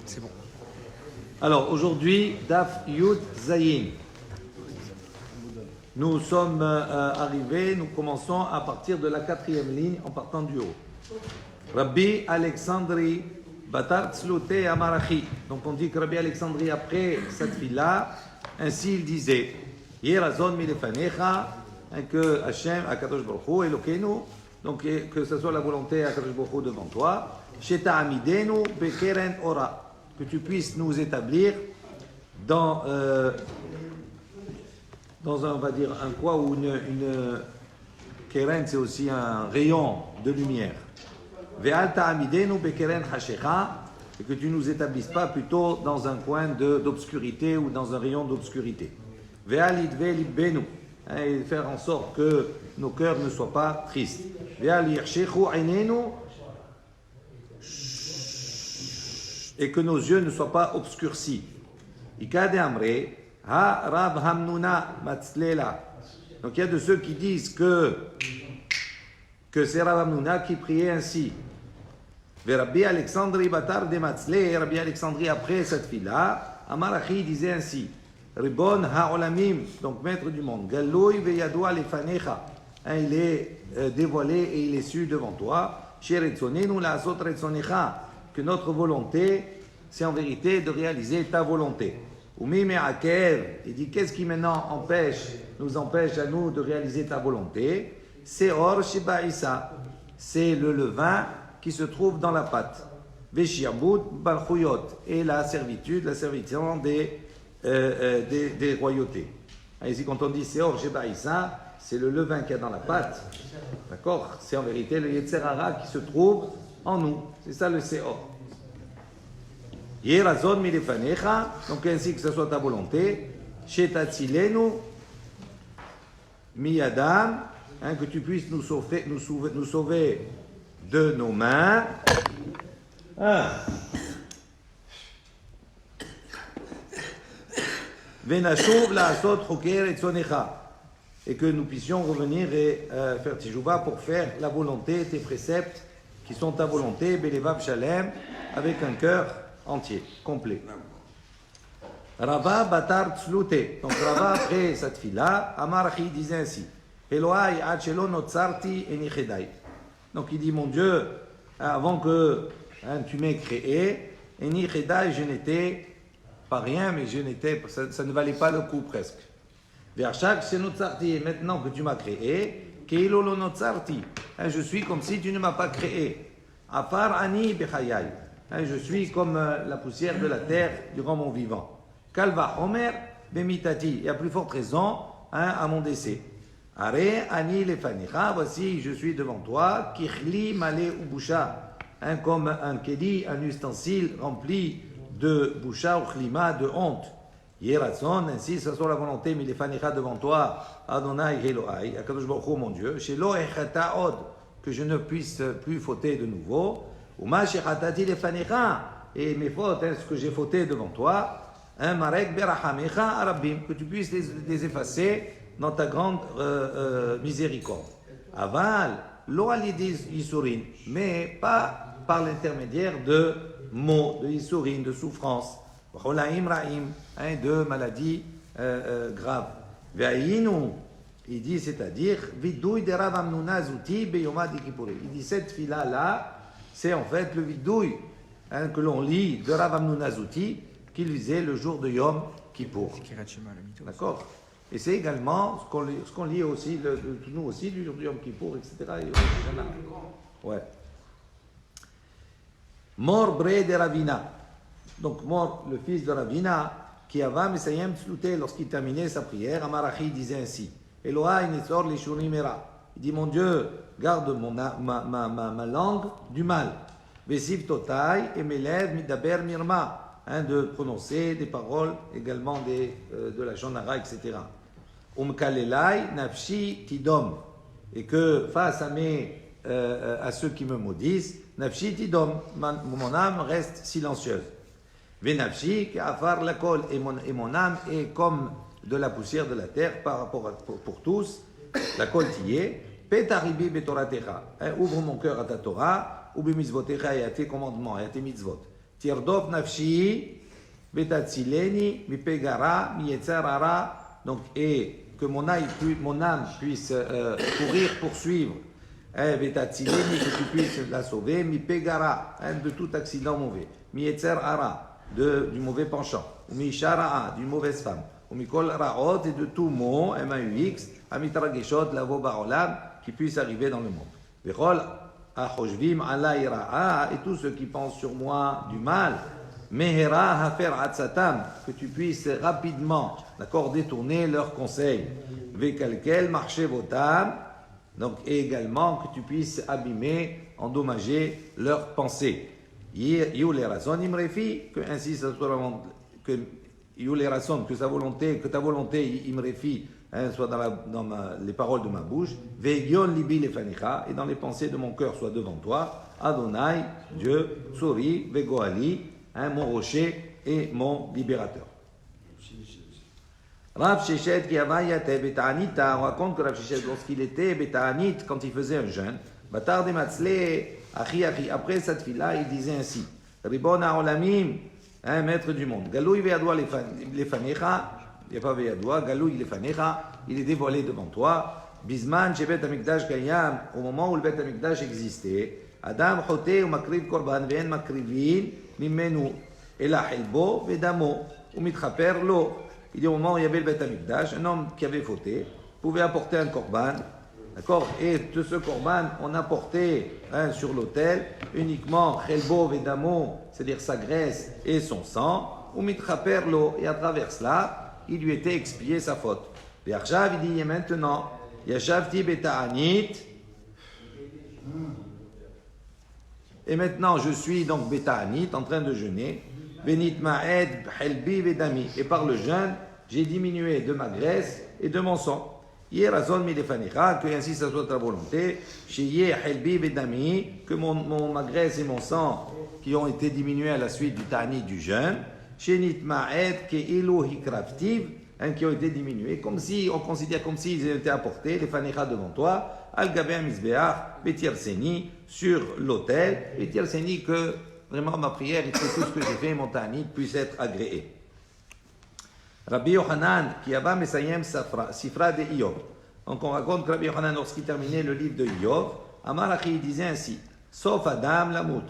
C'est bon. Alors aujourd'hui, Daf Yud Zayin. Nous sommes arrivés, nous commençons à partir de la 4e ligne en partant du haut. Rabbi Alexandri Batar Tzloute Amarachi. Donc on dit que Rabbi Alexandri, après cette fille-là, ainsi il disait Yerazon milefanecha, que Hachem, Akadosh Baruch Hu, Elokeinu, donc que ce soit la volonté Akadosh Baruch Hu devant toi, Sheta Amidenu Bekeren Ora, que tu puisses nous établir dans un, on va dire, un quoi ou une keren, c'est aussi un rayon de lumière. Ve'alta amidenu bekeren hashecha, et que tu nous établisses pas plutôt dans un coin d'obscurité ou dans un rayon d'obscurité. Ve'alitve libbenu, et faire en sorte que nos cœurs ne soient pas tristes. Ve'alirchechu ainenu, et que nos yeux ne soient pas obscurcis. Ikade amre, ha Rav Hamnuna matzlela. Donc il y a de ceux qui disent que c'est Rav Hamnuna qui priait ainsi. Ve Rabbi Alexandri Batar de Matzle, Rabbi Alexandri après cette fille-là, Amarachi disait ainsi. Ribon ha'olamim, donc maître du monde. Galloui ve'yadoua lefanecha. Il est dévoilé et il est su devant toi. Sheretzonenu la'asot retzonecha. Que notre volonté, c'est en vérité de réaliser ta volonté. Umi me'aker, il dit qu'est-ce qui maintenant nous empêche à nous de réaliser ta volonté? C'est or shibaïsa, c'est le levain qui se trouve dans la pâte. Veshiabut balchuyot, et la servitude des royautés. Ici, quand on dit c'est or shibaïsa, c'est le levain qu'il y a dans la pâte. D'accord? C'est en vérité le Yetzer Hara qui se trouve en nous. C'est ça le Seor. Yerazon milefanecha, donc ainsi que ce soit ta volonté. Shetatzilenu miyadam, que tu puisses nous sauver de nos mains. Venashuv laasot choker et tzonecha. Et que nous puissions revenir et faire tijouva pour faire la volonté, tes préceptes qui sont ta volonté, Belevav Shalem, avec un cœur entier, complet. Rava Batar Tzloute. Donc Rava, après cette fille-là, Amarachi disait ainsi Elohai Achelo Notzarti Enichedai. Donc il dit mon Dieu, avant que tu m'aies créé, Enichedai, je n'étais pas rien, mais ça ne valait pas le coup presque. Vers chaque Notzarti, maintenant que tu m'as créé, Keilo lo Notzarti. Je suis comme si tu ne m'as pas créé. Afar ani bechayai. Je suis comme la poussière de la terre durant mon vivant. Kalva Homer bemitati. Et à plus forte raison, à mon décès. Are ani lefanecha. Voici, je suis devant toi. Kichli male ubusha. Comme un keli, un ustensile rempli de boucha ou chlima, de honte. Yeratson, ainsi, ce soit la volonté, mais lefanecha devant toi. Adonai Elohai. Akadosh Baruch Hu, mon Dieu. Shelo echata od. Que je ne puisse plus fauter de nouveau. Et mes fautes, ce que j'ai fauté devant toi, que tu puisses les effacer dans ta grande miséricorde. Aval, mais pas par l'intermédiaire de maux, de isurin, de souffrance, de maladies graves. Il dit, c'est-à-dire, il dit, cette fille-là, c'est en fait le vidouille que l'on lit de Rav Hamnuna Zouti, qu'il lisait le jour de Yom Kippour. D'accord? Et c'est également ce qu'on lit aussi, nous aussi, du jour de Yom Kippour, etc. Ouais. Mort Bre de Ravina. Donc, mort le fils de Ravina, qui avait Mesayem Tzlouté, lorsqu'il terminait sa prière, Amarachi disait ainsi Elohai Netzor Lishurimera. Il dit, mon Dieu, garde ma langue du mal. Vesiv totai et meled midaber mirma. De prononcer des paroles également de la shonara, etc. Umkalelai nafshi tidom. Et que face à ceux qui me maudissent, nafshi tidom, mon âme reste silencieuse. Venafshi kafar lakol. Et mon âme est comme de la poussière de la terre par rapport pour tous. La kol tiyeh. Petaribi betoratecha. Ouvre mon cœur à ta Torah, ou bimizvotecha et à tes commandements et à tes mitzvot. Tirdof nafshi, betatzileni, mi pegara, mi yetzarara. Donc, et que mon âme puisse courir, poursuivre. Betatzileni, que tu puisses la sauver, mi pegara, de tout accident mauvais. Mi yetzarara, du mauvais penchant. Ou mi shara'a, d'une mauvaise femme. Ou mi kol ra'ot, et de tout mot, M-A-U-X, amitrageshot, lavo ba'olam, qui puisse arriver dans le monde. Vechol achojvim alay ra'a, et tous ceux qui pensent sur moi du mal, mehera hafer atzatam, que tu puisses rapidement, d'accord, détourner leurs conseils. Vekalkel marchevotam, donc et également que tu puisses abîmer, endommager leurs pensées. Yule rason imrefi, que ainsi ça soit que yule rason, que sa volonté, que ta volonté imrefi, soit dans les paroles de ma bouche, vegion libi lefanicha, et dans les pensées de mon cœur soit devant toi, Adonai, Dieu, Tsori, vegoali, mon rocher et mon libérateur. Rav Sheshet qui avayate betanita, on raconte que Rav Sheshet lorsqu'il était betanit, quand il faisait un jeûne, batar de matzle, achi achi, après cette fille-là, il disait ainsi, Ribon ha'olamim, maître du monde, galou ve'adwa lefanecha, il n'y a pas ve'adwa, galou lefanecha, il est dévoilé devant toi, bisman shebet hamikdash kayam, au moment où le bet hamikdash existait, Adam chote ou makriv korban ve'en makrivin mimenu, ela helbo ve'damo, ou mitchaper lo. Il dit au moment où il y avait le Bet Amikdash, un homme qui avait fauté pouvait apporter un korban, d'accord, et de ce korban, on apportait sur l'autel uniquement chelbo vedamo, c'est-à-dire sa graisse et son sang, ou mitchaper lo, et à travers cela, il lui était expié sa faute. Et Arshav, il dit, et maintenant, yashavti beta'anit, et maintenant je suis donc beta'anit, en train de jeûner, Benit ma'ed helbi vedami. Et par le jeûne, j'ai diminué de ma graisse et de mon sang. Yerazon milefanecha, que ainsi ça soit ta volonté. Sheye helbi vedami, que ma graisse et mon sang qui ont été diminués à la suite du ta'ani du jeûne. Shenit ma'ed ke ilu hikraftiv, qui ont été diminués, comme si, on considère comme s'ils étaient apportés, les fanecha devant toi, al gabé misbeach, betir seni, sur l'autel, betir seni que vraiment, ma prière, et que tout ce que j'ai fait, mon ta'anit, puisse être agréé. Rabbi Yochanan, qui a Mesayem Sifra de Iyov. Donc, on raconte que Rabbi Yochanan, lorsqu'il terminait le livre de Iyov, Amarachi disait ainsi, sauf Adam, la mout.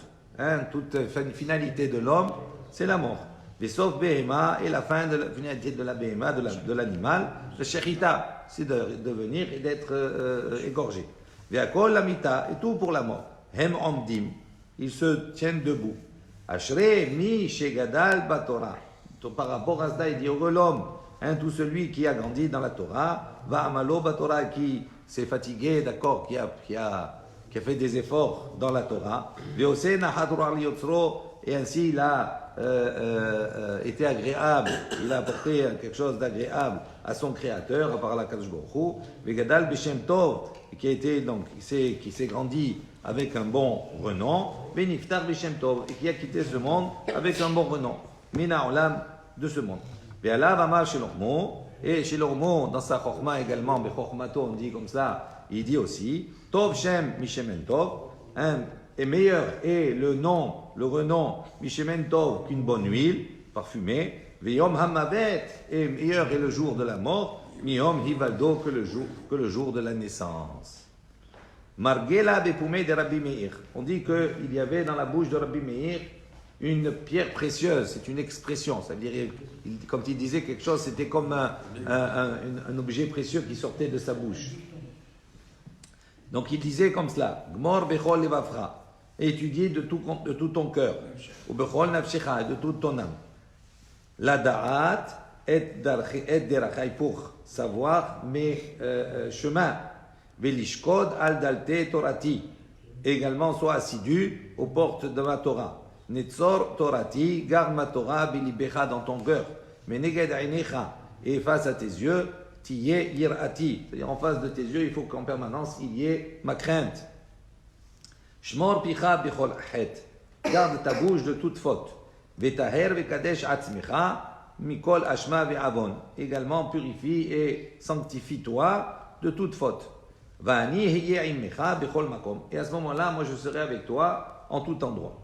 Toute finalité de l'homme, c'est la mort. Mais sauf Behema, et la fin de la finalité de la Behema, de l'animal, le Shechita, c'est de venir et d'être égorgé. Ve'akol lamita, et tout pour la mort. Hem omdim. Ils se tiennent debout. Ashre mi shegadal batora. Par rapport à cela, il dit au l'homme, tout celui qui a grandi dans la Torah, va amalo batora, qui s'est fatigué, d'accord, qui a fait des efforts dans la Torah. Et ainsi il a été agréable, il a apporté quelque chose d'agréable à son créateur, par la Kadosh Baruch Hu. Vegadal b'shem tov, qui s'est grandi avec un bon renom, Beniftar Bishem Tov, et qui a quitté ce monde avec un bon renom, Mina Olam, de ce monde. Ve'alav Amar chez l'Ormo, et chez l'Ormo, dans sa Chochma également, Bechormato, on dit comme ça, il dit aussi, Tov Shem Mishemen Tov, est meilleur est le nom, le renom, Mishemen Tov, qu'une bonne huile parfumée, Ve'yom Hamavet, et meilleur est le jour de la mort, Miyom Hivaldo, que le jour de la naissance. Margela bepoumé de Rabbi Meir. On dit qu'il y avait dans la bouche de Rabbi Meir une pierre précieuse. C'est une expression. C'est-à-dire, quand il disait quelque chose, c'était comme un objet précieux qui sortait de sa bouche. Donc il disait comme cela, Gmor bechol levavcha, étudier de tout ton cœur, ou bechol nafshecha, et de toute ton âme. La da'at et derachai, pour savoir mes chemins. Velishkod al dalte torati, également sois assidu aux portes de ma Torah. Netzor torati, garde ma Torah bilibecha dans ton cœur. Mais neged ainecha, et face à tes yeux, tiye yirati, c'est-à-dire en face de tes yeux, il faut qu'en permanence il y ait ma crainte. Shmor picha bichol achet, garde ta bouche de toute faute. Vetaher vekadesh atzmecha, mikol ashma ve'avon, également purifie et sanctifie-toi de toute faute. Va'ani hiye immecha bechol makom. Et à ce moment-là, moi je serai avec toi en tout endroit.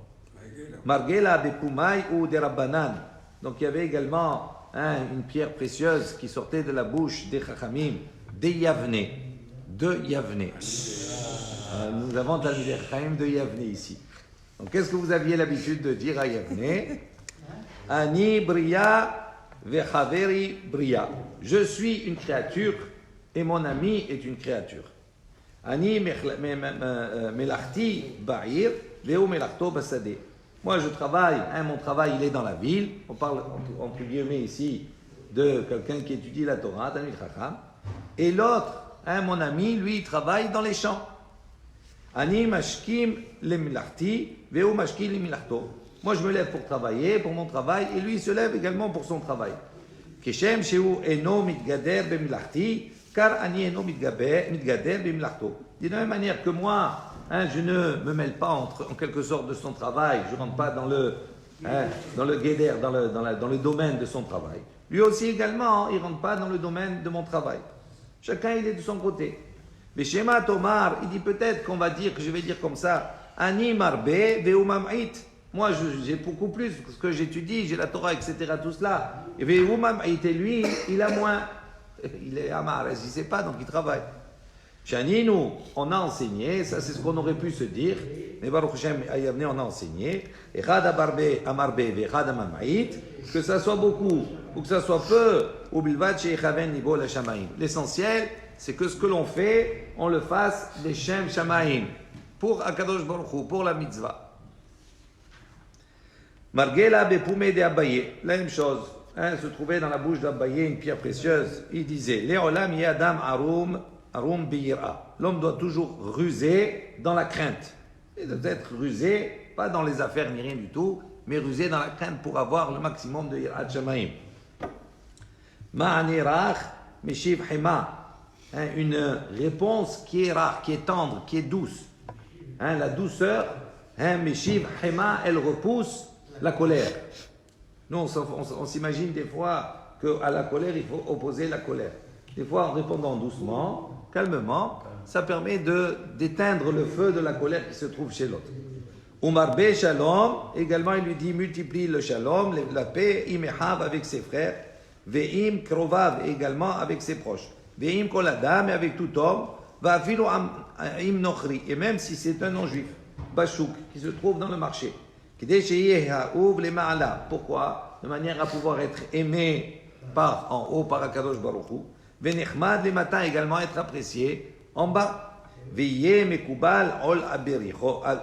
Margela bepumai ou des rabbanan. Donc il y avait également une pierre précieuse qui sortait de la bouche des chachamim, des Yavne, de Yavne. Nous avons Talmidei Chachamim de Yavne ici. Donc qu'est-ce que vous aviez l'habitude de dire à Yavne? Ani bria vechaveri bria. Je suis une créature et mon ami est une créature. Ani melachti ba'ir veu melachto basade. Moi, je travaille, mon travail, il est dans la ville. On parle, entre guillemets, ici, de quelqu'un qui étudie la Torah, Talmid Chacham. Et l'autre, mon ami, lui, il travaille dans les champs. Ani mashkim le milachti, veu mashkim le milachto. Moi, je me lève pour travailler, pour mon travail, et lui, il se lève également pour son travail. Keshem sheu eno mitgader bemilachti, car ani eno mitgader bemilachto. De la même manière que moi, je ne me mêle pas en quelque sorte de son travail, je ne rentre pas dans le guéder, dans le domaine de son travail. Lui aussi également, il ne rentre pas dans le domaine de mon travail. Chacun, il est de son côté. Mais Shema Tomar, il dit peut-être qu'on va dire, que je vais dire comme ça, Ani marbe veu mam'it. Moi, j'ai beaucoup plus, parce que j'étudie, j'ai la Torah, etc., tout cela. Et veu mam'it, et lui, il a moins. Il est amar, il ne sait pas, donc il travaille. Chani, nous, on a enseigné, ça c'est ce qu'on aurait pu se dire, mais Baruch Hashem, Ayavne, on a enseigné, Echad amarbe vechad amamait, que ça soit beaucoup ou que ça soit peu, ou bilvad shechaven nibo la shamaim. L'essentiel, c'est que ce que l'on fait, on le fasse des shem shamaim, pour Akadosh Baruch Hu, pour la mitzvah. Margela bepume de Abaye, la même chose, se trouvait dans la bouche d'Abaye une pierre précieuse, il disait, Le'olam yadam arum biyira. L'homme doit toujours ruser dans la crainte. Il doit être rusé, pas dans les affaires ni rien du tout, mais rusé dans la crainte pour avoir le maximum de yirat shamaim. Ma'ani rach meshiv hema. Une réponse qui est rare, qui est tendre, qui est douce. La douceur, meshiv hema, elle repousse la colère. Nous, on s'imagine des fois qu'à la colère, il faut opposer la colère. Des fois, en répondant doucement, calmement, ça permet d'éteindre le feu de la colère qui se trouve chez l'autre. Umarbe shalom, également il lui dit multiplie le shalom, la paix, imehav avec ses frères, ve'im krovav également avec ses proches, ve'im koladam et avec tout homme, va'afilu im nochri, et même si c'est un non-juif, bashouk, qui se trouve dans le marché. Pourquoi? De manière à pouvoir être aimé par en haut par Akadosh Baruch Hu. Venechmad les matins également être apprécié en bas. Veillez mekubal ol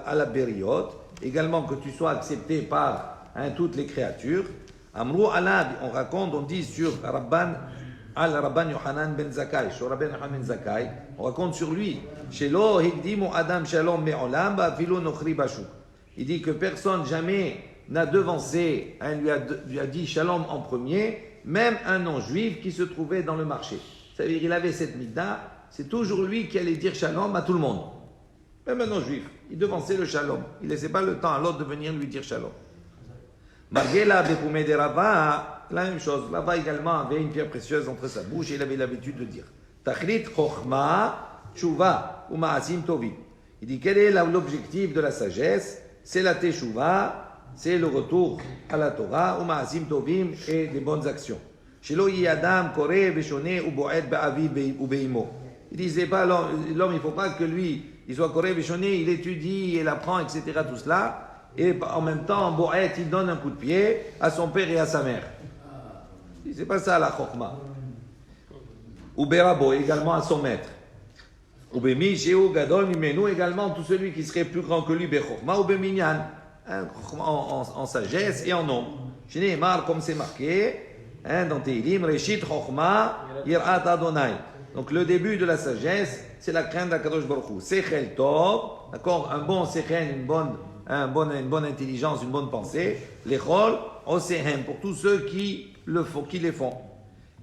al aberiot, également que tu sois accepté par toutes les créatures. Amrou alad, on raconte, on dit sur Rabban Yohanan ben Zakkai, sur Rabban Yohanan ben Zakkai, on raconte sur lui. Shelo higdimu adam shalom me'olam ba'afilu nochri bashuk. Il dit que personne jamais n'a devancé, lui a dit shalom en premier, même un non-juif qui se trouvait dans le marché. C'est-à-dire qu'il avait cette midda, c'est toujours lui qui allait dire shalom à tout le monde. Même un non-juif, il devançait le shalom. Il ne laissait pas le temps à l'autre de venir lui dire shalom. Margela bepume de Rava, la même chose. Rava également avait une pierre précieuse entre sa bouche et il avait l'habitude de dire Tachlit chokhma tshuva ou ma'asim tovim. Il dit quel est l'objectif de la sagesse? C'est la teshuva, c'est le retour à la Torah, ou ma'asim tovim, et des bonnes actions. Shelo yadam kore veshone ou bo'ed ba'avi ou be'imo. Il disait pas l'homme, il ne faut pas que lui, il soit kore veshone, il étudie, il apprend, etc. tout cela, et en même temps, bo'ed, il donne un coup de pied à son père et à sa mère. C'est pas ça la chokma. Ou berabo, également à son maître. Ou bemi sheu gadol mimenu, également tout celui qui serait plus grand que lui, bechokma ou beminyan. En sagesse et en nombre. Chez Neymar, comme c'est marqué dans Tehillim, Reshit Chochma Yirat Adonai. Donc le début de la sagesse, c'est la crainte d'Akadosh Baruch Hu. Sechel Tov, d'accord, un bon sechel, une bonne intelligence, une bonne pensée. L'Echol Osehem, pour tous ceux qui les font.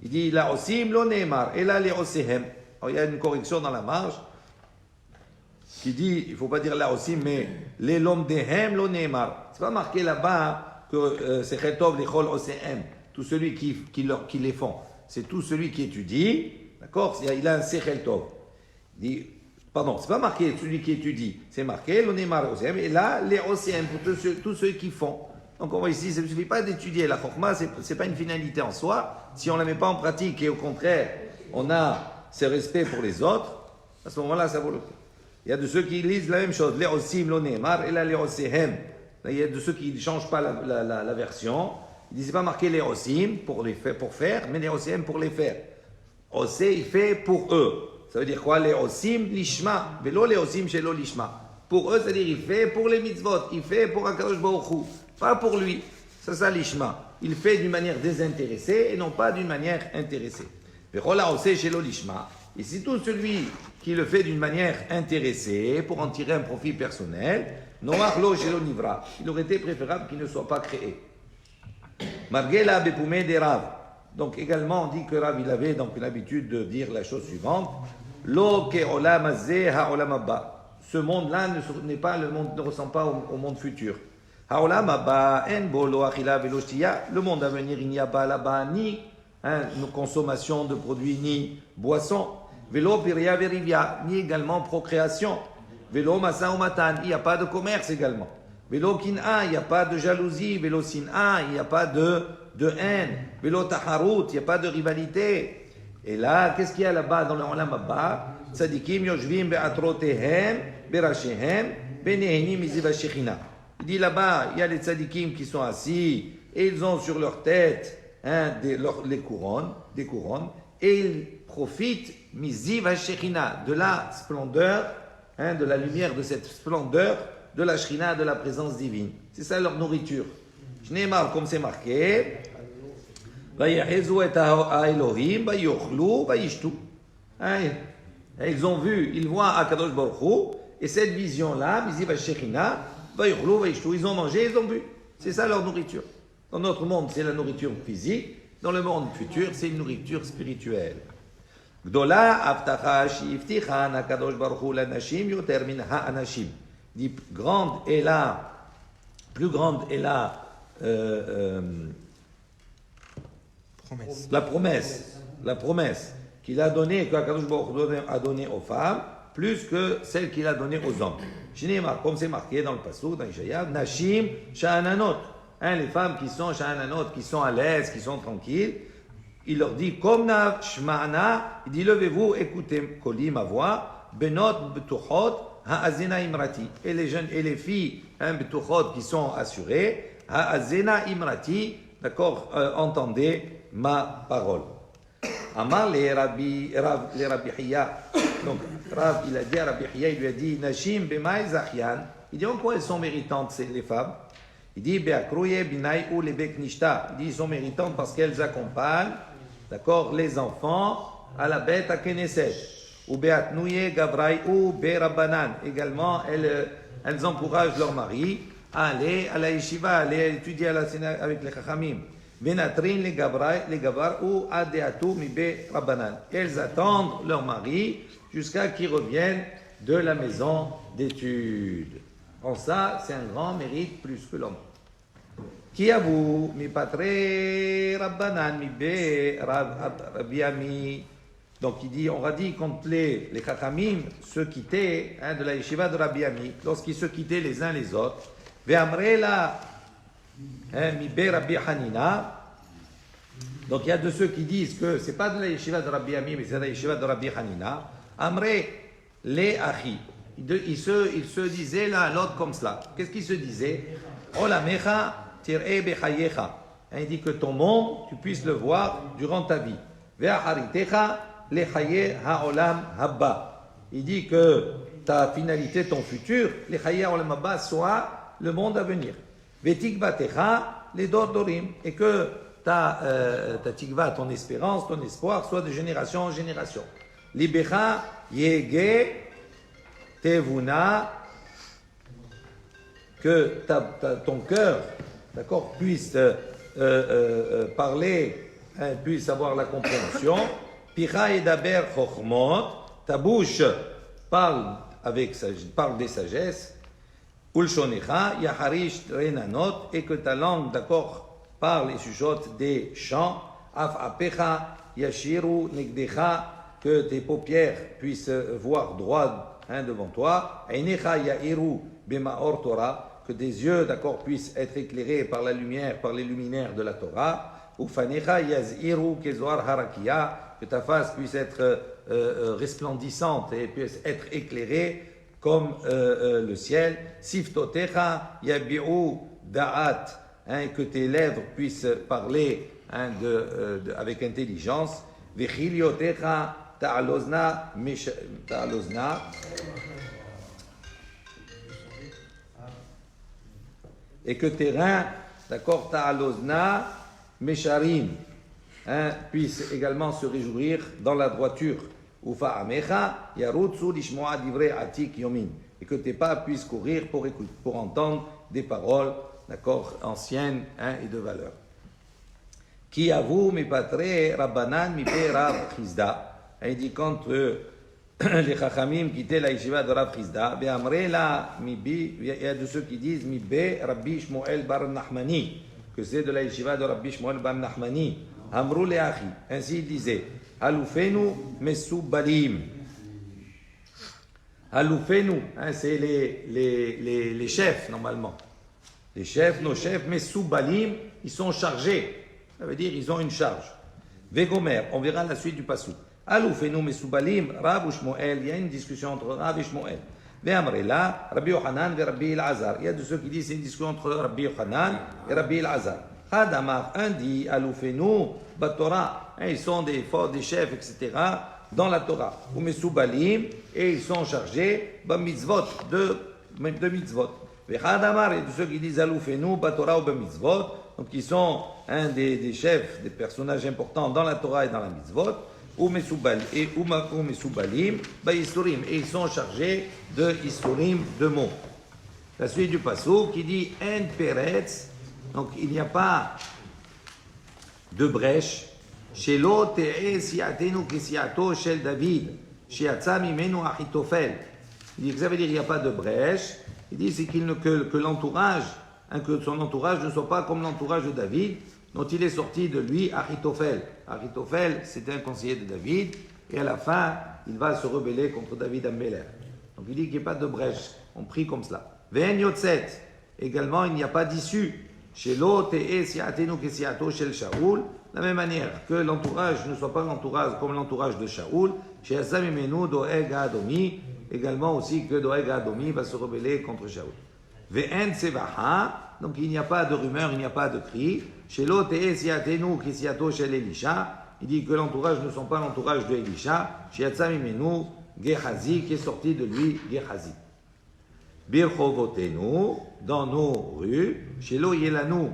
Il dit la Osim lo Neymar, et là les Osehem. Alors il y a une correction dans la marge qui dit, il ne faut pas dire là aussi, mais les l'homme dehem lo neemar. C'est pas marqué là-bas que c'est chetov lechol osehem, tout celui qui les font. C'est tout celui qui étudie, d'accord? Il a un sechel tov. Il dit, Pardon, c'est pas marqué celui qui étudie, c'est marqué l'onémar osem, et là, les osem, pour tous ceux qui font. Donc on voit ici, ça ne suffit pas d'étudier la chokma, c'est pas une finalité en soi. Si on ne la met pas en pratique et au contraire, on a ce respect pour les autres, à ce moment-là, ça vaut le coup. Il y a de ceux qui lisent la même chose, les osim, l'onémar, et là, les osehem. Il y a de ceux qui ne changent pas la version. Ils disent pas marqué les osim pour faire, mais les osim pour les faire. Osé, il fait pour eux. Ça veut dire quoi? Les osim lishma, velo les osim shelo lishma. Pour eux, c'est-à-dire il fait pour les mitzvot, il fait pour Akadosh Baruch Hu, pas pour lui. C'est ça lishma. Il fait d'une manière désintéressée et non pas d'une manière intéressée. Vechola osé shelo lishma. Et c'est tout celui qui le fait d'une manière intéressée pour en tirer un profit personnel, noach lo shelo nivra. Il aurait été préférable qu'il ne soit pas créé. Margela bepoumé des Rav. Donc également, on dit que Rav, il avait donc l'habitude de dire la chose suivante. Lo ke olam hazeh ha-olam haba. Ce monde-là n'est pas le monde, ne ressemble pas au monde futur. Ha-olam haba en bo lo achila velo shtiya. Le monde à venir, il n'y a pas là-bas ni une consommation de produits, ni boissons. Velo piria verivia, ni également procréation. Velo masa ou matan, il n'y a pas de commerce également. Velo kin'a, il n'y a pas de jalousie. Velo sin'a, il n'y a pas de haine. Velo taharut, il n'y a pas de rivalité. Et là, qu'est-ce qu'il y a là-bas dans le Olam Haba? Tzadikim yoshvim be'atrotehem, berashehem, benehenim miziv hashechina. Il dit là-bas, il y a les tzadikim qui sont assis et ils ont sur leur tête des couronnes, et ils profitent miziv hashechina, de la splendeur, de la lumière de cette splendeur de la Shrina, de la présence divine. C'est ça leur nourriture. Shneimar, comme c'est marqué, Vayechezu et Elohim, Vayochlu, Vayishtu. Ils ont vu, ils voient Akadosh Baruch Hu, et cette vision-là, Miziv HaShechina, Vayochlu, Vayishtu, ils ont mangé, ils ont bu. C'est ça leur nourriture. Dans notre monde, c'est la nourriture physique. Dans le monde futur, c'est une nourriture spirituelle. Gdola Avtacha Shiftichan Akadosh Baruch Hu Lanashim Yoter Min Ha'anashim. Dit plus grande est la promesse qu'il a donnée, qu'Akadosh Baruch Hu a donnée aux femmes, plus que celle qu'il a donnée aux hommes. Comme c'est marqué dans le Passouk, dans Ishaïa, Nashim Sha'ananot. Les femmes qui sont Sha'ananot, qui sont à l'aise, qui sont tranquilles, il leur dit, comme na shma'ana, il dit, levez-vous, écoutez, Koli, ma voix, Benot Betuchot, Ha'azena Imrati. Et les jeunes et les filles, Betuchot, qui sont assurées, Ha'azena Imrati, d'accord, entendez ma parole. Amar les Rabbi Hiya. Donc, Rav, il a dit à Rabbi Hiya, il lui a dit, Nashim Bemai Zachian. Il dit, en quoi elles sont méritantes, les femmes? Il dit, Be'akrouye Binai ou les Beknishta. Il dit, ils sont méritantes parce qu'elles accompagnent, d'accord, les enfants à la bête à Knesset. Ou Be'atnouye Gavrai ou Be'rabanan. Également, elles encouragent leur mari à aller à la yeshiva, aller étudier avec les chachamim. Venatrin les gavar ou adeatu mi Be'rabanan. Elles attendent leur mari jusqu'à qu'ils reviennent de la maison d'études. En ça, c'est un grand mérite plus que l'homme. Qui avoue, mi patre rabbanan, mi be Rabbi Ami. Donc il dit, on a dit quand les chachamim se quittaient de la yeshiva de Rabbi Ami, lorsqu'ils se quittaient les uns les autres, ve'amrela mi be Rabbi Hanina. Donc il y a de ceux qui disent que c'est pas de la yeshiva de Rabbi Ami, mais c'est de la yeshiva de Rabbi Hanina. Amre le achi. Ils se disaient l'un à l'autre comme cela. Qu'est-ce qu'ils se disaient? Olamecha tir'e bechayecha. Il dit que ton monde, tu puisses le voir durant ta vie. Ve'acharitecha lechaye ha'olam habba. Il dit que ta finalité, ton futur, lechaye ha'olam habba, soit le monde à venir. Ve'tikvatecha le dordorim. Et que ta tikva, ton espérance, ton espoir, soit de génération en génération. Libecha yege Tevuna, que ton cœur, d'accord, puisse parler, puisse avoir la compréhension. Picha et daber chochmot, ta bouche parle des sagesses. Ulshonecha yaharish renanot, et que ta langue, d'accord, parle et chuchote des chants. Af apecha yashiru negdecha, que tes paupières puissent voir droit devant toi. Einecha ya'iru b'ma'or Torah, que tes yeux, d'accord, puissent être éclairés par la lumière, par les luminaires de la Torah. Ufanecha yaz'iru kezoar harakia, que ta face puisse être resplendissante et puisse être éclairée comme le ciel. Siftotecha yabi'u da'at, que tes lèvres puissent parler avec intelligence. Vechiliotecha ta'alozna, et que tes reins, d'accord, ta'alozna mesharim, puissent également se réjouir dans la droiture. Ufa amecha yarutsu lishmoa divrei atik yomin, et que tes pas puissent courir pour entendre des paroles, d'accord, anciennes et de valeur. Ki avu mi patre rabbanan mi pe Rav Chizda. Il dit quand les chachamim quittaient la yeshiva de Rav Chizda, il y a de ceux qui disent mi be Rabbi Shmuel bar Nachmani, que c'est de la yeshiva de Rabbi Shmuel bar Nachmani. Amrou le achi, ainsi il disait, Alufenu mesubalim. Alufenu, c'est les chefs normalement. Les chefs, nos chefs, mesubalim, ils sont chargés. Ça veut dire ils ont une charge. Vegomer, on verra la suite du passou. Alufenu mesubalim, Rav ou Shmuel, il y a une discussion entre Rav et Shmuel. Ve'amrela, Rabbi Yochanan et Rabbi El-Azar. Il y a de ceux qui disent c'est une discussion entre Rabbi Yochanan et Rabbi El-Azar. Hadamar, un dit, Alufenu, Batora, ils sont des chefs, etc., dans la Torah. Ou mesubalim, et ils sont chargés, mitzvot, de mitzvot. Ve'hadamar, et de ceux qui disent Alufenu, Batora ou mitzvot, donc ils sont des chefs, des personnages importants dans la Torah et dans la mitzvot, ou mesubalim, isurim, et ils sont chargés de isurim, de mots. La suite du passage qui dit en peretz, donc il n'y a pas de brèche. Shelo te'e siatenu kesiato shel David, shiatza mimenu Achitofel. Il dit que ça veut dire qu'il n'y a pas de brèche. Il dit c'est que l'entourage, que son entourage ne soit pas comme l'entourage de David, dont il est sorti de lui Achitofel. Achitofel, c'était un conseiller de David, et à la fin, il va se rebeller contre David Ammeler. Donc il dit qu'il n'y a pas de brèche. On prie comme cela. Ve'en yotzet. Également, il n'y a pas d'issue. Shelo te'e siatenu kesiato shel Shaoul. De la même manière que l'entourage ne soit pas l'entourage comme l'entourage de Shaoul. She'asa mimenu doeg adomi. Également aussi que doeg adomi va se rebeller contre Shaoul. Ve'en sevaha. Donc il n'y a pas de rumeur, il n'y a pas de cri. Shelo te'e siatenu kesiato shel Elisha. Il dit que l'entourage ne sont pas l'entourage de Elisha. She'asa mimenu Gehazi, qui est sorti de lui Gehazi. Birchovotenu, dans nos rues, Shelo Yelanu,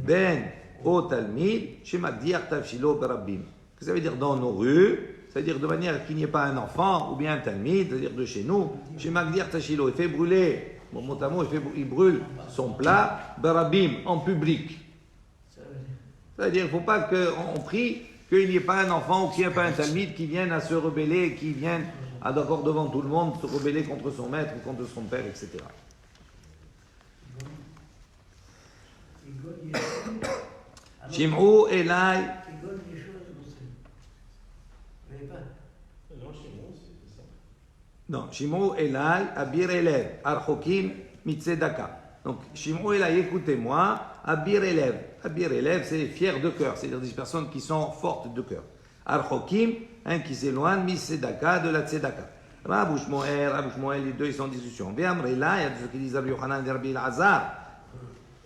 Ben O Talmid, Shemakdiar Tavshilo Berabbim. Que ça veut dire dans nos rues, c'est-à-dire de manière qu'il n'y ait pas un enfant ou bien un Talmid, c'est-à-dire de chez nous, Shemakdiar Tavshilo, il fait brûler, mot à mot, il brûle son plat, Berabbim, en public. C'est-à-dire qu'il ne faut pas qu'on prie qu'il n'y ait pas un enfant ou qu'il n'y ait pas un Talmid qui vienne à se rebeller, qui vienne d'accord devant tout le monde, se rebeller contre son maître ou contre son père, etc. Shim'u Elai. Non, Shim'u Elai, Abir Elev, Archokim, Mitzedaka. Donc, Shim'u Elai, écoutez-moi, Abir Elev. Abir Elev, c'est fier de cœur, c'est-à-dire des personnes qui sont fortes de cœur. Archokim, qui s'éloigne, Mitzedaka, de la Tzedaka. Rav Shmuel, les deux, ils sont en discussion. Ve'amrela, il y a ceux qui disent Rabbi Yochanan et Rabbi El-Azar.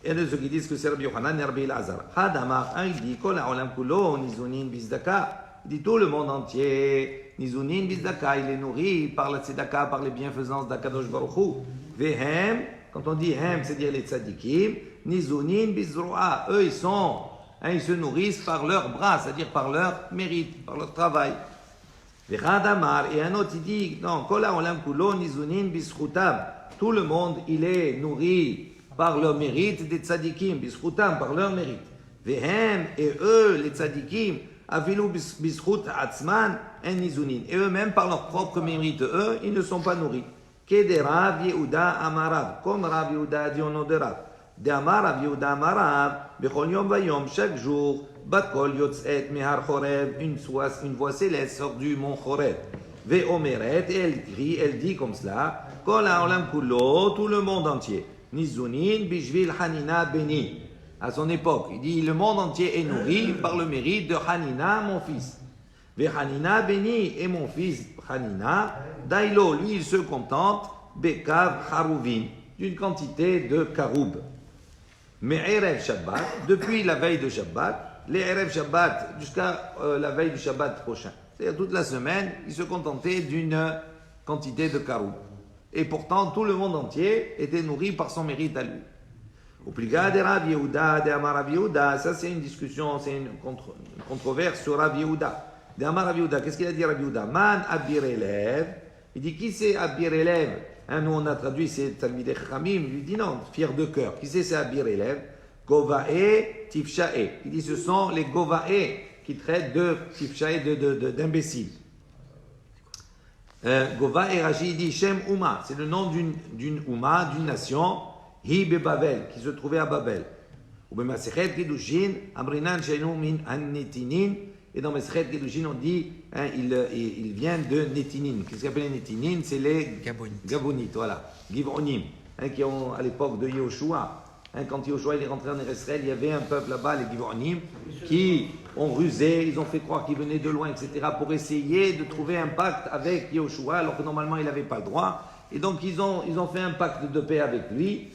Il y a ceux qui disent que c'est Rabbi Yochanan et Rabbi El-Azar. Hadamar, il dit, Kol ha'olam kulo, nizunin bizdaka. Il dit, tout le monde entier, nizunin bizdaka, il est nourri par la tzedaka, par les bienfaisances d'Akadosh Baruch Hu. Vehem, quand on dit hem, c'est-à-dire les tzadikim, nizunin bizroa. Eux, ils se nourrissent par leurs bras, c'est-à-dire par leur mérite, par leur travail. Et un autre il dit, non, tout le monde il est nourri par leur mérite des tzadikim, bischoutam, par leur mérite. Et eux, les tzadikim, avilu bischut atzman en nizunin. Et eux-mêmes, par leur propre mérite, eux, ils ne sont pas nourris. Kede Rav Yehuda Amarav, comme Rav Yehuda a dit au nom de Rav. De Amar Rav Yehuda Amarav, bechol yom vayom, chaque jour, Batkol yotzet mehar chorev, une voix céleste sort du mont Chorev. Ve'omeret, et elle dit comme cela, Kol ha'olam kulo, tout le monde entier. Nizunin bishvil Hanina beni. À son époque, il dit le monde entier est nourri par le mérite de Hanina, mon fils. Ve'hanina beni, et mon fils Hanina, Dailo, lui, il se contente, Bekav haruvin, d'une quantité de karoub. Mais Erev Shabbat, depuis la veille de Shabbat, les Erev Shabbat jusqu'à la veille du Shabbat prochain. C'est-à-dire toute la semaine, il se contentait d'une quantité de karoub. Et pourtant, tout le monde entier était nourri par son mérite à lui. Au plus gars de Rav Yehuda, de Amar Rav Yehuda, ça c'est une discussion, c'est une controverse sur Rav Yehuda. De Amar Rav Yehuda, qu'est-ce qu'il a dit Rav Yehuda? Man Abir Elev. Il dit qui c'est Abir Elev? Nous on a traduit c'est Talmidei Chachamim. Il lui dit non, fier de cœur. Qui c'est Abir Elev? Govae, Tifshae. Il dit ce sont les Govae qui traitent de Tifshae, d'imbéciles. Govae Rashi dit Shem Uma, c'est le nom d'une Uma, d'une nation. Hi Babel, qui se trouvait à Babel. Ou bien Masechet Kedushin, Amrinan Sheinu min An-Netinin. Et dans Masechet Kedushin, on dit, il vient de Netinin. Qu'est-ce qu'on appelle les Netinin? C'est les Gabonites, voilà. Givronim, qui ont, à l'époque de Yehoshua, quand Yehoshua est rentré en Israël, il y avait un peuple là-bas, les Givronim, qui ont rusé, ils ont fait croire qu'ils venaient de loin, etc., pour essayer de trouver un pacte avec Yehoshua, alors que normalement il n'avait pas le droit. Et donc ils ont fait un pacte de paix avec lui.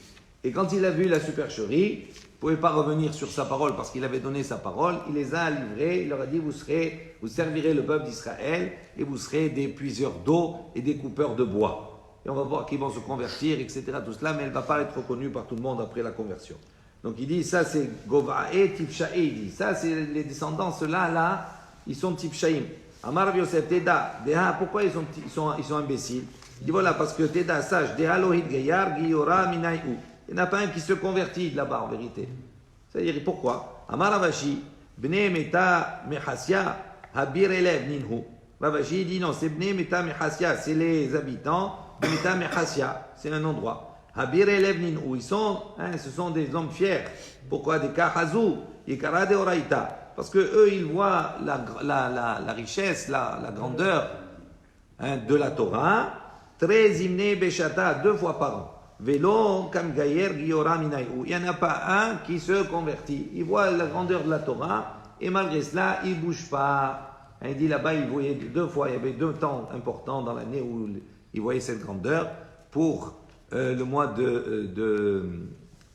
Et quand il a vu la supercherie, il ne pouvait pas revenir sur sa parole parce qu'il avait donné sa parole, il les a livrés, il leur a dit vous servirez le peuple d'Israël et vous serez des puiseurs d'eau et des coupeurs de bois. Et on va voir qu'ils vont se convertir, etc. Tout cela, mais elle ne va pas être reconnue par tout le monde après la conversion. Donc il dit ça c'est Govae Tifshae, il dit ça c'est les descendants, ceux-là, là, ils sont Tifshaim. Amar Rav Yosef Teda, pourquoi ils sont imbéciles? Il dit voilà, parce que Teda, sage, Deha Lohid Gayar, Giyora Minai'u. Il n'y en a pas un qui se convertit là-bas en vérité. C'est-à-dire pourquoi? Amar Ravashi, Bnei Meta Mechasya, Habir Elev Ninhu. Ravashi dit non, c'est Bnei Meta Mechasya, c'est les habitants de Meta Mechasya, c'est un endroit. Habir Elev Ninhu, ce sont des hommes fiers. Pourquoi? Des Kahazu, Yekara de Oraita. Parce que eux, ils voient la richesse, la grandeur de la Torah, très hymné Beshata, 2 fois par an. Vélo, comme Gaïer, Giora, Minaïou. Il n'y en a pas un qui se convertit. Il voit la grandeur de la Torah et malgré cela, il ne bouge pas. Il dit là-bas, il voyait 2 fois, il y avait 2 temps importants dans l'année où il voyait cette grandeur. Pour le mois de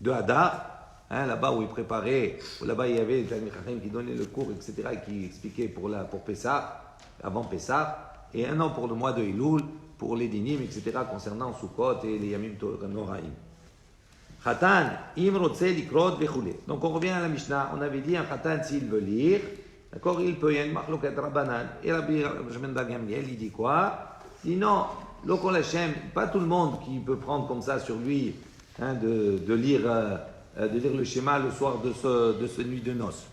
Hadar, là-bas où il préparait, là-bas il y avait les qui donnait le cours, etc., et qui expliquait pour Pessah, avant Pessah, et 1 an pour le mois de Elul, pour les dinim, etc., concernant Sukkot et les Yamim Noraim. Khatan, Imrotse, Likrot, Vechule. Donc on revient à la Mishnah, on avait dit un Khatan, s'il veut lire, d'accord, il peut, il y a une Machloket Rabbanan, et Rabbi Shimon bar Gamliel, il dit quoi? Il dit non, Lokol Hashem, pas tout le monde qui peut prendre comme ça sur lui de lire le schéma le soir de ce nuit de noces.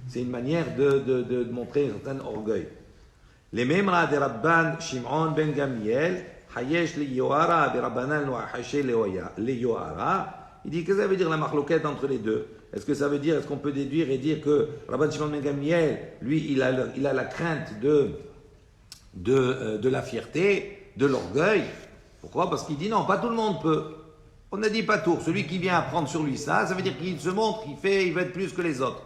C'est une manière de montrer un certain orgueil. Les mêmes de Rabban Shimon ben Gamliel, Hayesh le Yohara, de Rabbanan Haché le Yohara. Il dit que ça veut dire la marloquette entre les deux. Est-ce que ça veut dire, est-ce qu'on peut déduire et dire que Rabban Shimon ben Gamliel, lui, il a la crainte de la fierté, de l'orgueil? Pourquoi? Parce qu'il dit non, pas tout le monde peut. On a dit pas tout. Celui qui vient apprendre sur lui ça veut dire qu'il se montre, il va être plus que les autres.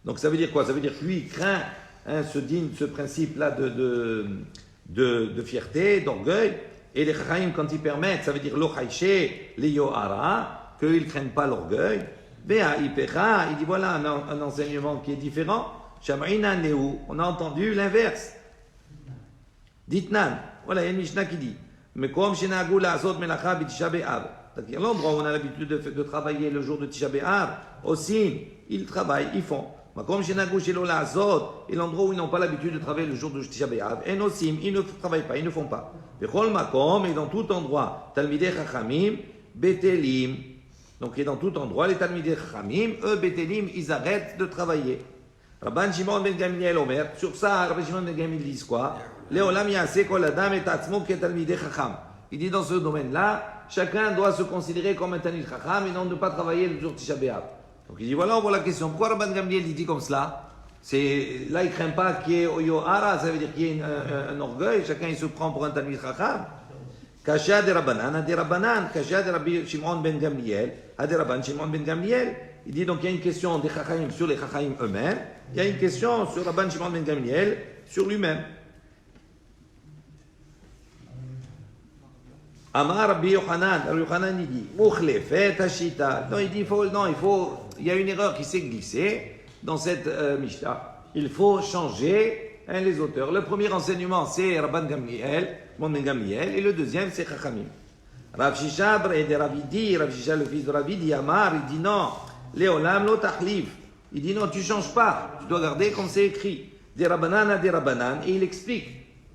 Donc ça veut dire quoi? Ça veut dire que lui, il craint ce principe-là de fierté, d'orgueil. Et les Chachaim, quand ils permettent, ça veut dire l'Ochaïché, les Yohara, qu'ils ne craignent pas l'orgueil. Béa, Ipecha, il dit voilà un enseignement qui est différent. Sham'ina Neu, on a entendu l'inverse. Ditnan, voilà, il y a une Mishnah qui dit Mekom Shenagu La'azot Melacha B'Tisha B'Av. C'est-à-dire l'endroit où on a l'habitude de travailler le jour de Tisha B'Av, aussi, ils travaillent, ils font. Makom Shenagu Shelo La'azot, et l'endroit où ils n'ont pas l'habitude de travailler le jour de Tisha B'Av, et Nosim, ils ne travaillent pas, ils ne font pas. Bechol Makom, et dans tout endroit, Talmidei Chachamim, Betelim. Donc, et dans tout endroit, les Talmidei Chachamim, eux, Betelim, ils arrêtent de travailler. Rabban Shimon ben Gamliel Omer, sur ça, Rabban Shimon ben Gamliel dit quoi? Leolam Yaseh Kol Adam et Atzmo Ke Talmidei Chacham. Il dit dans ce domaine-là, chacun doit se considérer comme un Talmid Chacham et non de ne pas travailler le jour de Tisha B'Av. Donc il dit voilà, on voit la question. Pourquoi Rabban Gamliel dit comme cela? Là, il ne craint pas qu'il y ait Yohara, ça veut dire qu'il y ait un orgueil, chacun il se prend pour un Talmid Chacham. Kasha de Rabbanan, Adi Rabbanan, Kasha de Rabbi Shimon ben Gamliel, Adi Rabban Shimon ben Gamliel. Il dit donc il y a une question des Chachaim sur les Chachaim eux-mêmes, il y a une question sur Rabban Shimon ben Gamliel sur lui-même. Amar Rabbi Yochanan, Rabbi Yochanan il dit, Mouchlefet Hashita. Non, il y a une erreur qui s'est glissée dans cette Mishnah. Il faut changer les auteurs. Le premier enseignement, c'est Rabban Gamliel, Mon Gamliel, et le deuxième, c'est Chachamim. Rav Shisha, Rav Shisha, le fils de Ravidi, Amar, il dit non, Léolam lo tachlif. Il dit non, tu ne changes pas, tu dois garder comme c'est écrit. Des Rabbanan à des Rabbanan, et il explique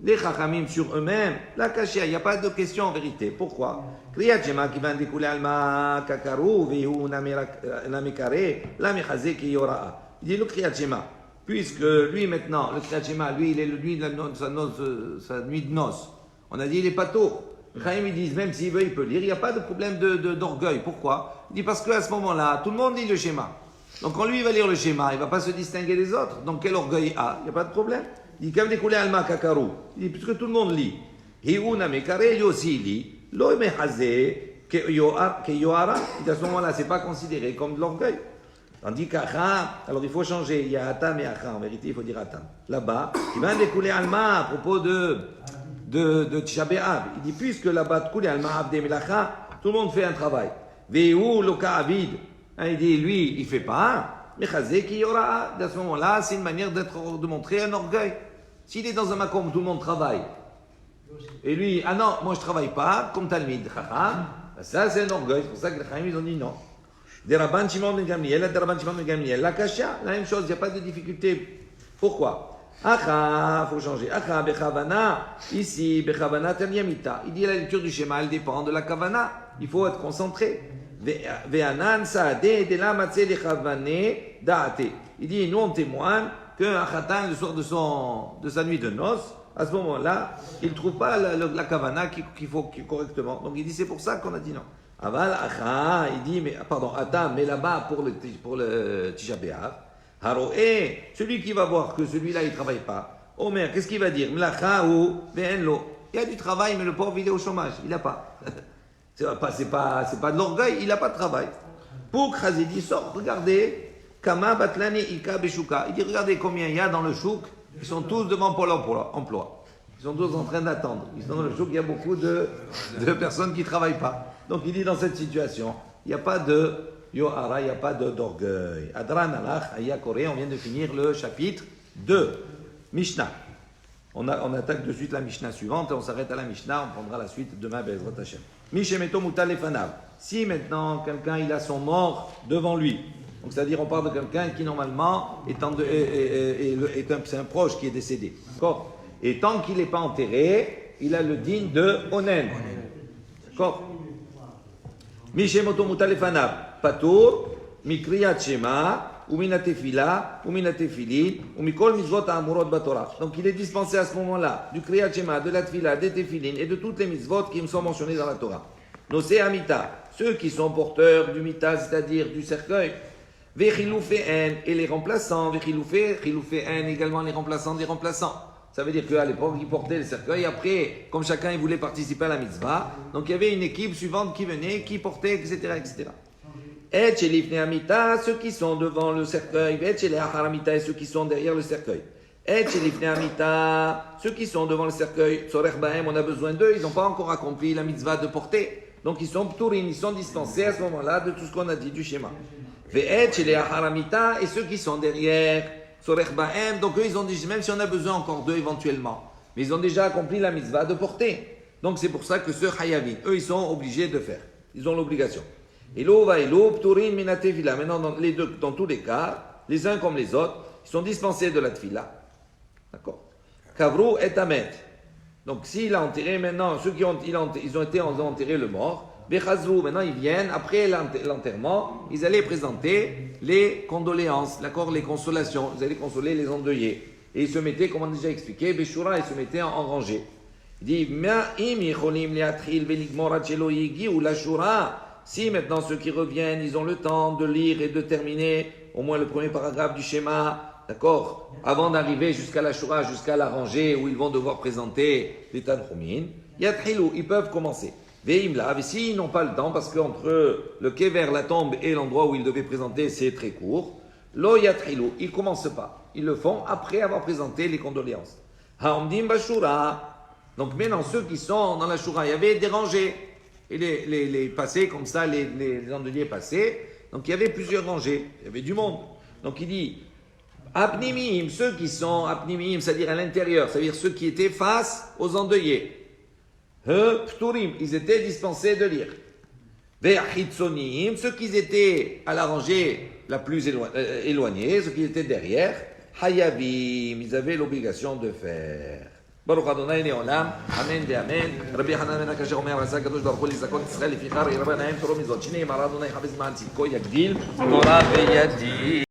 les Chachamim sur eux-mêmes, la Kashia, il n'y a pas de question en vérité. Pourquoi? Kriyat Shema qui va découler alma kakaru, vehu namekare, la mechaze ki yoraa. Il dit le Kriyat Shema, puisque lui maintenant, le Kriyat Shema, lui, il est le nuit de sa nuit de noces. On a dit il est pas tôt. Les Chaim ils disent même s'il veut, il peut lire, il n'y a pas de problème d'orgueil. Pourquoi? Il dit parce qu'à ce moment-là, tout le monde lit le schéma. Donc quand lui il va lire le schéma, il ne va pas se distinguer des autres. Donc quel orgueil a? Il n'y a pas de problème. Il dit quand découlé alma kakaru. Il dit puisque tout le monde lit. Hiuna mekare, lui aussi lit. Lo mehazé ke yoara. À ce moment-là, c'est pas considéré comme de l'orgueil. Tandis qu'Acham, alors il faut changer. Il y a Atam et Acham. En vérité, il faut dire Atam. Là-bas, il va découler alma à propos de Tisha B'Av. Il dit puisque là-bas, découler alma abde melacha, tout le monde fait un travail. Vehu loka avid. Il dit lui, il fait pas. Mais chazé qui aura. À ce moment-là, c'est une manière de montrer un orgueil. S'il est dans un makom où tout le monde travaille, et lui, ah non, moi je travaille pas, comme Talmid Chacham, ça c'est un orgueil. C'est pour ça que les Chaim ils ont dit non. Des Rabban Shimon ben Gamliel, des Rabban Shimon ben Gamliel, la Kasha, la même chose, il n'y a pas de difficulté. Pourquoi? Acha, il faut changer. Acha, Bechavana, ici, Bechavana Tanyamita. Il dit la lecture du schéma, elle dépend de la Kavana. Il faut être concentré. Ve'anan Saade, de la Matse de Chavane, Daate. Il dit, nous on témoigne qu'un Khatan, le soir de sa nuit de noces, à ce moment-là, il ne trouve pas la Kavana qu'il faut correctement. Donc il dit, c'est pour ça qu'on a dit non. Aval, Acha, il dit, mais, pardon, Atam, mais là-bas pour le Tisha B'Av, Haroé, celui qui va voir que celui-là il ne travaille pas. Omer, qu'est-ce qu'il va dire? Mlachaou, ve'enlo. Il y a du travail, mais le pauvre il est au chômage, il n'a pas. C'est pas de l'orgueil, il n'a pas de travail. Pour Khazidi sort, regardez, Kama Batlani Ika Beshuka. Il dit, regardez combien il y a dans le chouk, ils sont tous devant Pôle emploi. Ils sont tous en train d'attendre. Ils sont dans le chouk, il y a beaucoup de personnes qui ne travaillent pas. Donc il dit dans cette situation, il n'y a pas de Yohara, il n'y a pas d'orgueil. Adran Alach, Ayakore, on vient de finir le chapitre 2. Mishnah. On attaque de suite la Mishnah suivante et on s'arrête à la Mishnah, on prendra la suite demain, Be'ezrat Hashem. Mishemeto Mutal Lefanav. Si maintenant quelqu'un il a son mort devant lui, donc c'est-à-dire on parle de quelqu'un qui normalement c'est un proche qui est décédé. D'accord? Et tant qu'il n'est pas enterré, il a le digne de Onen. D'accord? Mishemoto Mutal Lefanav. Patour, Mikriyat Shema. Donc il est dispensé à ce moment-là du Kriyat Shema, de la Tfila, des Tefilin et de toutes les mitzvot qui me sont mentionnées dans la Torah. Nosé Amita, ceux qui sont porteurs du Mita, c'est-à-dire du cercueil, Vechilouféen et les remplaçants, Vechilouféen également les remplaçants des remplaçants. Ça veut dire qu'à l'époque, ils portaient le cercueil. Après, comme chacun il voulait participer à la mitzvah, donc il y avait une équipe suivante qui venait, qui portait, etc., etc. Et chez l'ifne amita, ceux qui sont devant le cercueil, et chez les acharamita, et ceux qui sont derrière le cercueil. Et chez l'ifne amita, ceux qui sont devant le cercueil, sorech bahem, on a besoin d'eux, ils n'ont pas encore accompli la mitzvah de porter. Donc ils sont pturim, ils sont dispensés à ce moment-là de tout ce qu'on a dit du schéma. Et chez les acharamita, et ceux qui sont derrière, sorech bahem, donc eux ils ont dit, même si on a besoin encore d'eux éventuellement, mais ils ont déjà accompli la mitzvah de porter. Donc c'est pour ça que ceux hayavim, eux ils sont obligés de faire. Ils ont l'obligation. Maintenant, dans tous les cas, les uns comme les autres, ils sont dispensés de la tfila. D'accord? Kavru et Amet. Donc, s'il a enterré maintenant, ceux qui ont enterré le mort, Bechazru, maintenant ils viennent, après l'enterrement, ils allaient présenter les condoléances, d'accord, les consolations, ils allaient consoler les endeuillés. Et ils se mettaient, comme on a déjà expliqué, Beshura, ils se mettaient en rangée. Il dit, si maintenant ceux qui reviennent, ils ont le temps de lire et de terminer au moins le premier paragraphe du schéma, d'accord, avant d'arriver jusqu'à la Shura, jusqu'à la rangée où ils vont devoir présenter les Tanchumin, Yatchilou, ils peuvent commencer. Veimla, et s'ils n'ont pas le temps, parce qu'entre le kever, la tombe et l'endroit où ils devaient présenter, c'est très court, Lo Yatchilou, ils ne commencent pas. Ils le font après avoir présenté les condoléances. Haomdim Bashura. Donc maintenant, ceux qui sont dans la Shura, il y avait des rangées. Et les passés, comme ça, les endeuillés passaient. Donc il y avait plusieurs rangées. Il y avait du monde. Donc il dit, Apnimim, ceux qui sont Apnimim, c'est-à-dire à l'intérieur, c'est-à-dire ceux qui étaient face aux endeuillés. Pturim, ils étaient dispensés de lire. Ve'achitzonim, ceux qui étaient à la rangée la plus éloignée, ceux qui étaient derrière, Hayavim, ils avaient l'obligation de faire. Baruch Adonai Leolam, Amen de Amen. Rabbi Hanan ben Akasher Omer, Asa Kadosh Baruch Hu Lizakot Israël, Lefichar, Yerba Naim, Torah Mizot, Shinei Marad Adonai Chavez Man Tzidko, Yagdil, Torah ve'Yadi.